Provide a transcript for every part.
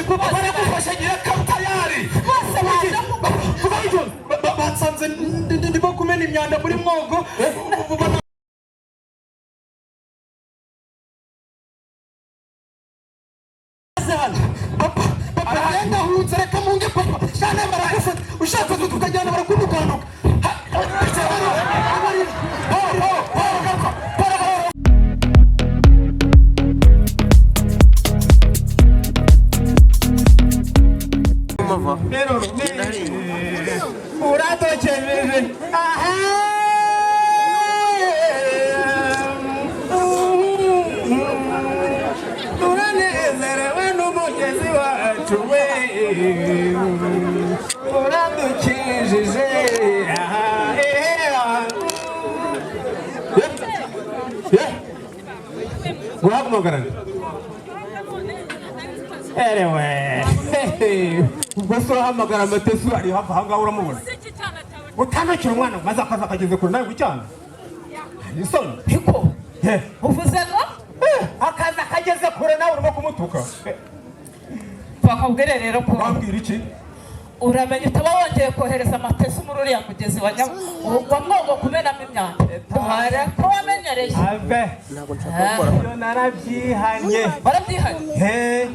barakufasha nyiraka tayari batsanze ndimo kumena imyanda muri mwogo papa arenda hurutse reka munge papa cyane baragufata ushaka tukajyana barakunukanuka uradokeje aha uranezerewe n'umugezi wacu we uradukijije aha guhamagarana erewe ubwo se urahamagara Matesu ari hafi aha ngaha uramubona utanakira umwana maze akaza akageze kure nawe gucyana isoni Piko uvuze ngo akaza akageze kure nawe urimo kumutuka twakubwire rero ko wambwira iki uramenye utaba wongeye kohereza Matesu muri uriya mugezi wa mwogo kumenamo imyanda duhare ko wamenyereye ave iyo narabyihanye barabyihanye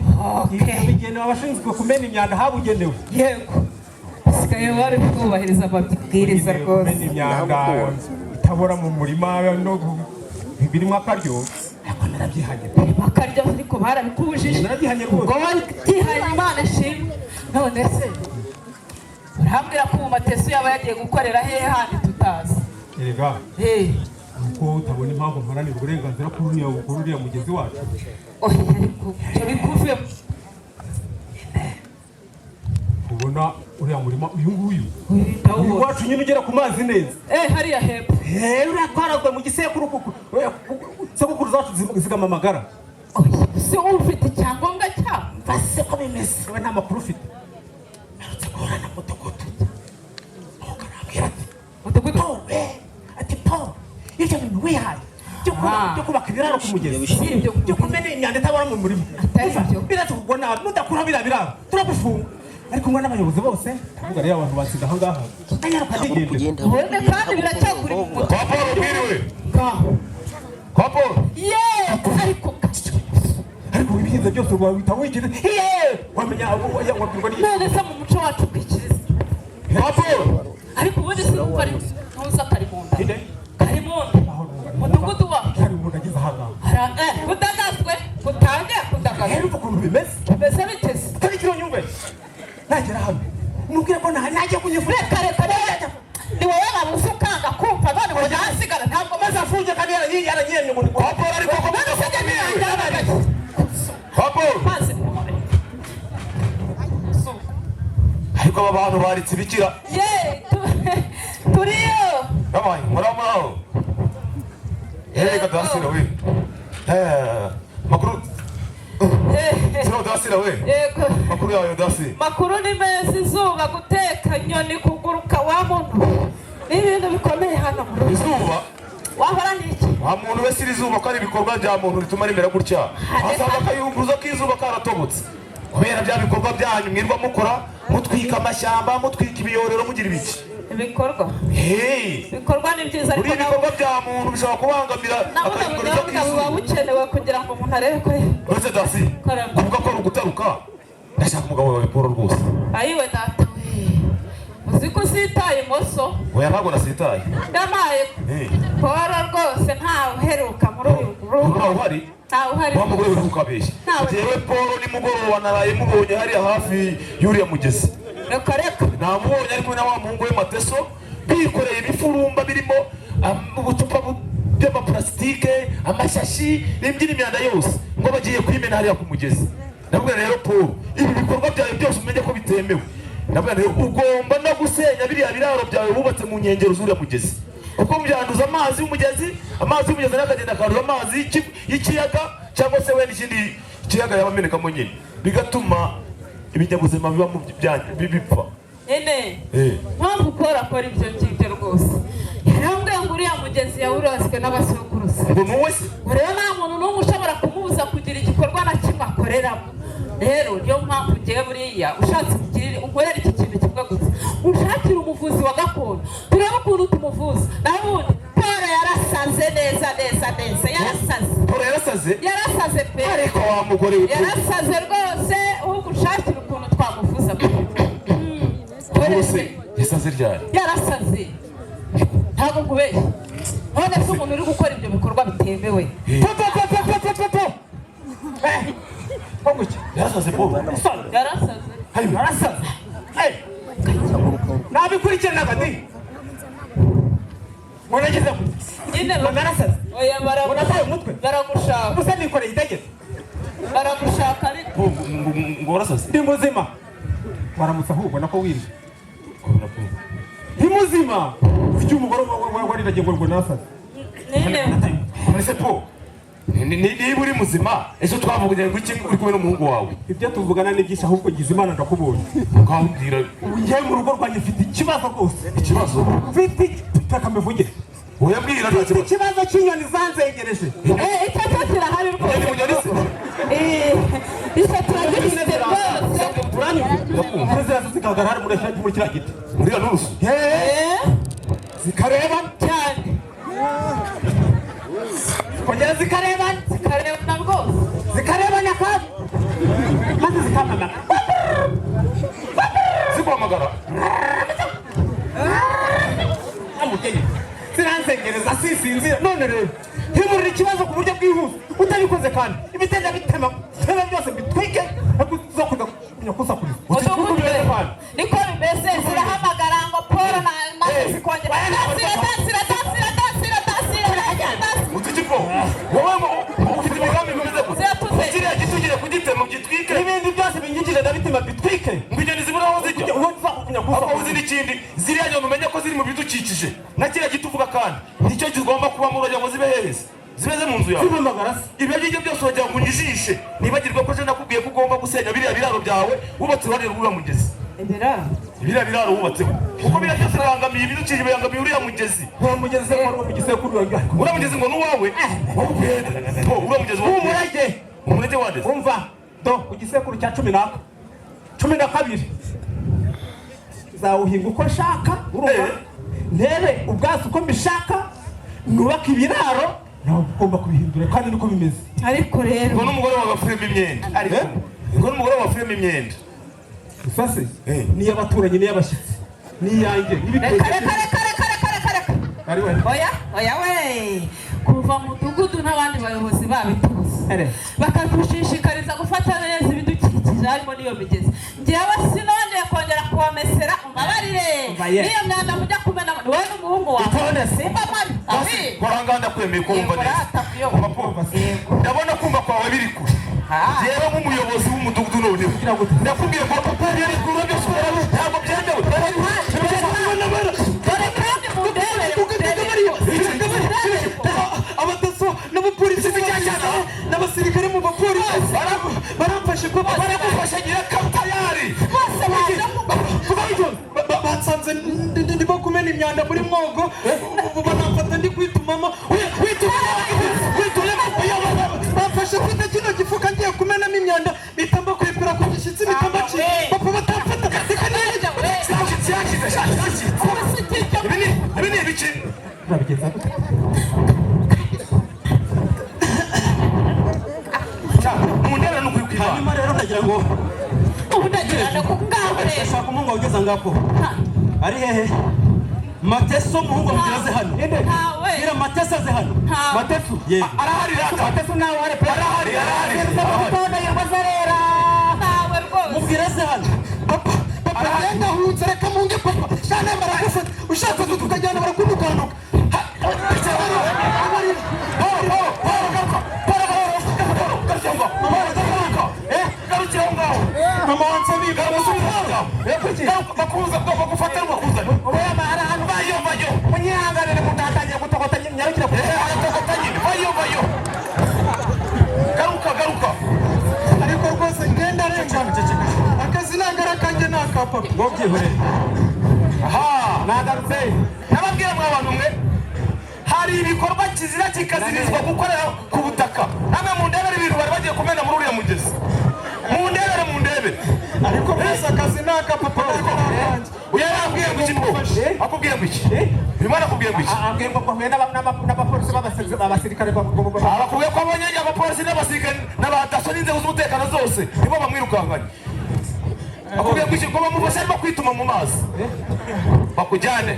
bigenewe abashinzwe kumena imyanda habugenewe yego sigaye wari kubahiriza amabwiriza rwose kumena imyanda itabora mu murima no birimo akaryo ariko narabyihanye akaryo ariko barabikubujije narabyihanye rwose ngo wabyihanye Imana ishimwe none se urambwira ko mu Matesu yaba yagiye gukorera hehe handi tutazi erega uko utabona impamvu mparanira uburenganzira kuri uriya mugezi wacu ariko bikuvuye ubona uriya murima uyu nguyu uyu wacu nyine ugera ku mazi neza hariya hepfo uriya twaragwe mu gisekuru sekuru zacu zigama amagara si ufite icyangombwa cyabo base ko bimeze we nta makuru ufite narutse guhura na mudugudu ukarambwira ati mudugudu ati Paul ibyo bintu wihaye byo kubaka ibiraro ku mugezi byo kumena imyanda itabora mu murima biratugona mudakuraho biriya biraro turagufunga ariko ngo n'abayobozi bose ndavuga rero abantu batsinda aha ngaha wende kandi biracyakuri mu kwa Paul ubwiriwe kwa Paul ariko ibihinze byose wabita wigize wamenya wabwirwa n'iki none se mu muco wacu kwikiriza kwa Paul ariko ubundi sinumva ari ntuza karimunda mudugudu wa karimunda ageze aha ngaha kudagazwe kutange kudagazwe rero ukuntu bimeze biteze utari kiro nyumve nagera hano nubwire ko najya kunyifura reka ni wowe wabuze ukanga kumva none ngo nasigara ntabwo maze afunge kandi yaranyemye ngo kwa Paul ariko ko none se njye kwa Paul ariko aba bantu baritse ibikira turiyo yabaye muraho reka dasira we makuru sino dasira we yego makuru yawe dasi makuru ni meza izuba guteka nyoni kuguruka wa muntu n'ibintu bikomeye hano izuba wahora n'iki wa muntu wese iri zuba ko ari ibikorwa bya muntu rituma rimera gutya asanga akayunguruza k'izuba karatobotse kubera bya bikorwa byanyu mwirwa mukora mutwika amashyamba mutwika ibiyorero mugira ibiki ibikorwa ni byiza ariko ibikorwa bya muntu bishobora kubangamira akayunguruza k'izuba buba bukenewe kugira ngo umuntu arebe ko uretse dasi kuvuga ko ari ugutaruka ndashaka umugabo wawe Paul rwose ayiwe data uzi ko usitaye imoso oya ntabwo nasitaye ndamaye Paul rwose ntawe uheruka muri uyu uhari uhari wa mugore ukabeshya jewe Paul nimugoroba naraye mubonye hariya hafi y'uriya mugezi reka namubonye ariko na wa muhungu we Mateso bikoreye ibifurumba birimo ubucupa by'amaplastike amashashi n'imbyino imyanda yose ngo bagiye kwimena hariya ku mugezi nabwo rero Paul ibi bikorwa byawe byose umenye ko bitemewe nabwo rero ugomba no gusenya biriya biraro byawe bubatse mu nkengero z'uriya mugezi kuko byanduza amazi y'umugezi n'akagenda akanduza amazi y'ikiyaga cyangwa se we n'ikindi kiyaga yabamenekamo nyine bigatuma ibinyabuzima biba mu bipfa mpamvu Paul akora ibyo ngibyo rwose yarambwiye ngo uriya mugezi yawuroswe n'abasokuruza ngo nuwe se rero nta muntu n'umwe ushobora kumubuza kugira igikorwa na kimwe akoreramo rero niyo mpamvu ngiye buriya ushatse kugirira unkorera iki kintu kimwe gusa ushakira umuvuzi wa gakondo turebe ukuntu tumuvuza nabundi Paul yarasaze neza yarasaze pe ariko wa mugore we yarasaze rwose ahubwo ushakira ukuntu twamuvuza rwose yasaze ryari yarasaze ntabwo nkubeshye none se umuntu uri gukora ibyo bikorwa bitemewe yarasaze Paul yarasaze nabikurikiranaga ndi murageze nyine narasaze oya murataye umutwe baragushaka ubusa nikoreye itegeko baragushaka ariko ngo warasaze ndi muzima waramutse ahubwo nako wirije ndi muzima ufite umugore wariragiye ngo narasaze nyine ese Paul niba uri muzima ejo twavuganye ngo iki uri kumwe n'umuhungu wawe ibyo tuvugana ni byinshi ahubwo ngize Imana ndakubonye ukambwira njye mu rugo rwanjye mfite ikibazo rwose ikibazo mfite takamevugire uyambwira nta mfite ikibazo cy'inyoni zanzengereje icyo kirahari rwose icyo turagifite rwose turanyumva ziraza zigaragara hari muri kiriya giti muri ya nusu zikareba cyane kongera zikareba rwose zikarebana kandi maze zikamamara ziguhamagara amugeye ziranzengereza sisinzira none rero himurira ikibazo ku buryo bwihuse utabikoze kandi ibitenda bitema byose bitwike zo kuza kunyakuzakuriza niko bimeze zirahamagara ngo Paul maze zikongera utikipo wowe ufite imigambi bimeze gusa kiriya giti ugiye kugitema ugitwike ibindi byose binyigije ndabitima bitwike ngo inyoni zibura aho zijya aho uzi n'ikindi ziriya nyoni umenye ko ziri mu bidukikije na kiriya giti uvuga kandi nicyo kigomba kubamo uragira ngo zibe heza zimeze mu nzu yawe ibyo ngibyo byose wagira ngo unyijishe nibagirwe ko je nakubwiye ko ugomba gusenya biriya biraro byawe wubatse uruhande rw'uriya mugezi biriya biraro wubatseho kuko biriya byose birangamiye ibidukikije birangamiye uriya mugezi uriya mugezi ngo n'uwawe uriya mugezi umurage wadeze umva do ku gisekuru cya 12 zawuhinga uko nshaka urumva ntebe ubwatsi uko mbishaka nubaka ibiraro nawe ugomba kubihindura kandi niko bimeze ariko rero ngo n'umugore wawe afuremo imyenda ariko ngo n'umugore wawe afuremo imyenda usase niyo abaturanyi niyo abashyitsi niyanjye oya we kuva mu mudugudu n'abandi bayobozi babituze bakadushishikariza gufata neza ibidukikije harimo n'iyo migezi njyewe sinongeye kongera kubamesera umabarire n'iyo myanda mujya kumena wowe n'umuhungu wawe waranganda kwemeye ko wumva neza ndabona kumva kwawe biri kure jewe nk'umuyobozi w'umudugudu none ndakubwiye ko papa yari kure byose ntabwo byemewe dore kandi mu ndebe abadaso n'abapolisi n'abasirikare mu bapolisi baramfashe ko baramufasha nyirakatayari bose batsanze ndimo kumena imyanda muri mwogo banamfata ndi kwitumamo bamfashe kwita kino gifuka ngiye kumenamo imyanda bitamba kwikura ku gishyitsi bitamba papa batamfata ibi ni ibiki urabigenza gute umundera ni ukuri kwibana hanyuma rero ndagira ngo ubudagirana ku bwawe rero shaka umuhungu ugeze ngako ari hehe Mateso umuhungu mugeze hano ntawe gira Mateso aze hano Mateso arahari rata Mateso nawe arahari ntawe rwose mubwire aze hano papa arahenda hurutse reka munge papa cyane baragufata ushaka tukajyana barakunukanuka mama wansabi bakuza bagufata bakuzana bayo munyihanganire mutatangiye gutokotanya nyarukira bayo garuka ariko rwose ngenda renga akazi nangara kanjye nakapa ngo byihore aha nagarutse nababwira mwa bantu mwe hari ibikorwa kizira kikazirizwa gukorera ku butaka namwe mu ndebere ibintu bari bagiye kumena muri uriya mugezi mundebere ariko bose akazi ni akapapa uyarambwiye ngo iki akubwiye ngo iki Imana akubwiye ngo iki ambwiye ngo kwahuye n'abapolisi b'abasirikare abakubwiye ko abonye abapolisi n'abasirikare n'abadaso n'inzego z'umutekano zose nibo bamwirukanganye akubwiye ngo iki ngo bamufashe arimo kwituma mu mazi bakujyane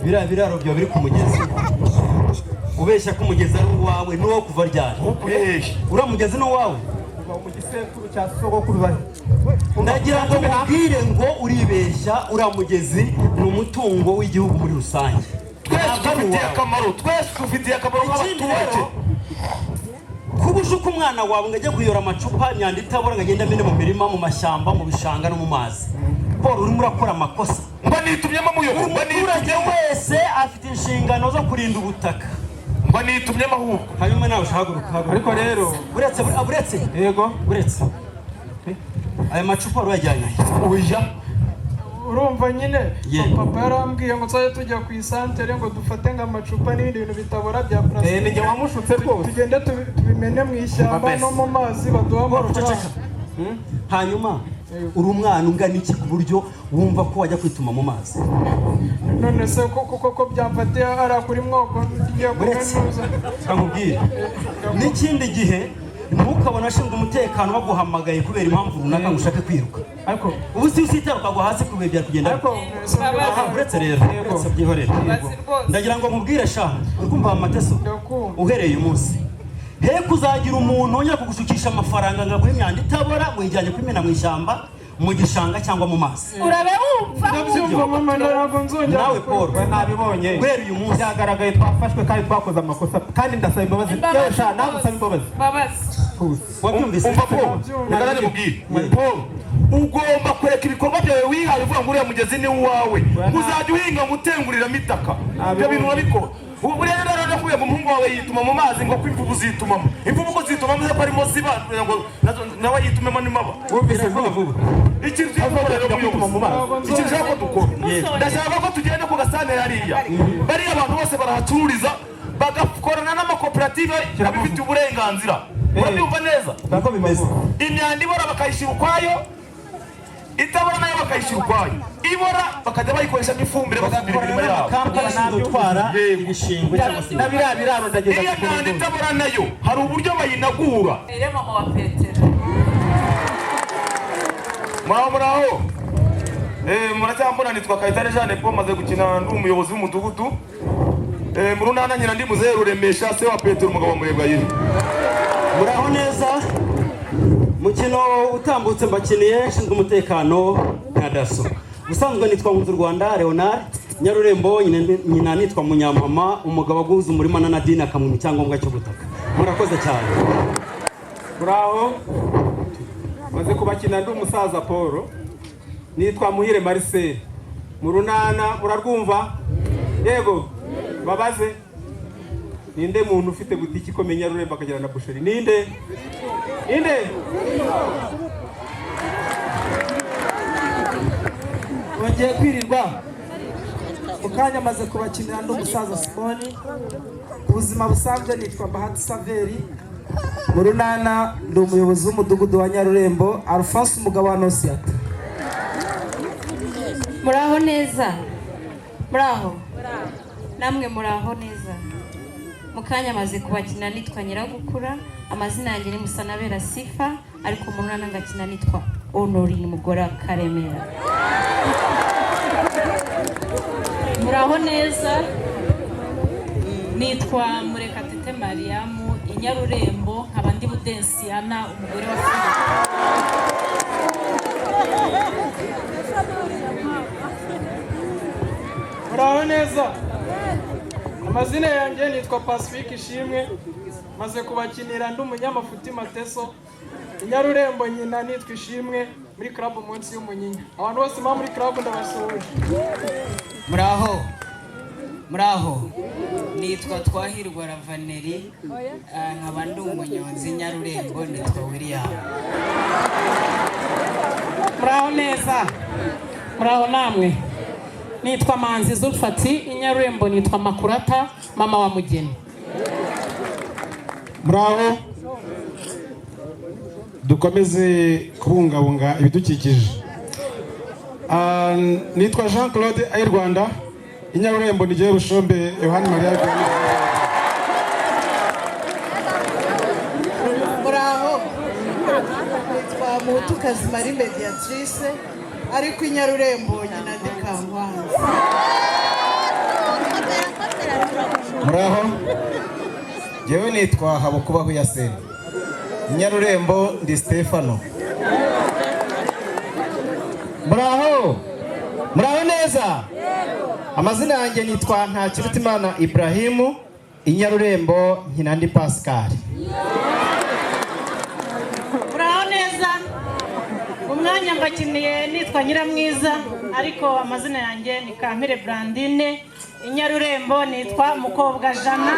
biriya biraro byawe biri ku mugezi ubeshya ko umugezi ari uwawe n'uwo kuva ryari uriya mugezi ni uwawe mu gisekuru cya sogokuru bari ndagira ngo mubwire ngo uribeshya uriya mugezi ni umutungo w'igihugu muri rusange twese dufitiye akamaro nk'abaturage kuba ushuka umwana wawe ngo ajye kuyora amacupa imyanda itabora ngo agende amene mu mirima mu mashyamba mu bishanga no mu mazi Paul urimo urakora amakosa mba nitumyemo muyobo umuturage wese afite inshingano zo kurinda ubutaka mba nitumyemo ahubwo hanyuma nawe uhaguruka ariko rero uretse yego uretse aya macupa urayajyanye oya urumva nyine papa yarambwiye ngo tujye tujya ku isantere ngo dufate nk'amacupa n'ibindi bintu bitabora bya plastique ni njye wamushutse rwose tugende tubimene mu ishyamba no mu mazi baduha amafaranga hanyuma uri umwana ungana iki ku buryo wumva ko wajya kwituma mu mazi none se ko byamfatiye ari kuri mwoko ngiye kumenuza kamubwire n'ikindi gihe ntukabona ashinzwe umutekano baguhamagaye kubera impamvu runaka ngo ushake kwiruka ariko ubu si usitara ukagwa hasi kubera byari kugenda uretse rero byihorere ndagira ngo mubwire sha uri kumva amateso uhereye umunsi he kuzagira umuntu wongera kugushukisha amafaranga ngo aguhe imyanda itabora ngo yijyanye kwimena mu ishyamba mu gishanga cyangwa mu mazi urabe wumva ndabyumva mama ntabwo nzongera nawe Paul nabibonye guhera uyu munsi byagaragaye twafashwe kandi twakoze amakosa kandi ndasaba imbabazi yewe sha nawe usaba imbabazi wabyumvise umva Paul reka mubwire Paul ugomba kureka ibikorwa byawe wihaye uvuga ngo uriya mugezi ni uwawe uzajya uhinga ngo utenguriramo itaka ibyo bintu urabikora ubu rero narakubwiye ngo umuhungu wawe yituma mu mazi ngo ko imvubu zitumamo imvubu ko zitumamo ko arimo ziba ngo nawe yitumemo n'imaba wumvise vuba ikintu ushaka ko dukora ndashaka ko tugenda ku gasane hariya bariya abantu bose barahacururiza bagakorana n'amakoperative abifitiye uburenganzira urabyumva neza nako bimeze imyanda ibora bakayishyira ukwayo itabora nayo bakayishyira ukwayo ibora bakajya bayikoresha nk'ifumbire basubira imirimo yabo gutwara ibishingwe cyangwa se nabiriya biraro ndageza iyo myanda itabora nayo hari uburyo bayinagura mama wa Petero muraho muracyambona nitwa Kayitare Jeanne Paul maze gukina ndi umuyobozi w'umudugudu mu runana nyina ndi muzehe Ruremesha se wa Petero umugabo murebwa yiri muraho neza mukino utambutse mbakiniye nshinzwe umutekano nka daso ubusanzwe nitwa Nkunzu Rwanda Leonard Nyarurembo nyina nitwa Munyampama umugabo aguhuza umurima na Nadine akamwima icyangombwa cyo gutaka murakoze cyane muraho maze kubakina ndi umusaza Paul nitwa Muhire Marcel mu runana murarwumva yego babaze ninde muntu ufite butiki ikomeye Nyarurembo akagera na busheri ninde bagiye kwirirwa ukanya amaze kubakinira ndi umusaza Simoni ubuzima busanzwe nitwa Bahati Saveri mu runana ndi umuyobozi w'umudugudu wa Nyarurembo Alphonse umugabo wa Nosiata muraho neza muraho namwe muraho neza mukanya amaze kubakina nitwa Nyiragukura amazina yanjye ni Musanabera Sifa ariko mu runana ngakina nitwa Honorine umugore wa Karemera muraho neza nitwa Murekatete Mariamu Inyarurembo nkaba ndi Budensiana umugore wa muraho neza amazina yanjye nitwa Pacifique Ishimwe maze kubakinira ndi umunyamafuti Mateso Inyarurembo nyina nitwa Ishimwe muri club munsi y'umunyinya abantu bose ba muri club ndabasuhuje muraho nitwa Twahirwa Ravaneri nkaba ndi umunyonzi Nyarurembo nitwa William muraho neza muraho namwe nitwa Manzi Zulfati Inyarurembo nitwa Makurata mama wa Mugeni muraho dukomeze kubungabunga ibidukikije. Nitwa Jean Claude Ayirwanda, Inyarurembo nigiye Bushombe Yohani Maria Vianney. Muraho, nitwa Mutukazi Marie Mediatrice, ariko Inyarurembo nyina ndikankwanza. Muraho, jewe nitwa Habukubaho Yaseni, Inyarurembo ndi Stefano. Muraho, muraho neza. Amazina yanjye nitwa Ntakirutimana Ibrahimu, Inyarurembo nkina ndi Pascal. Muraho neza. Umwanya mbakiniye nitwa Nyiramwiza, ariko amazina yanjye ni Kampire Brandine, Inyarurembo nitwa Mukobwa Jana.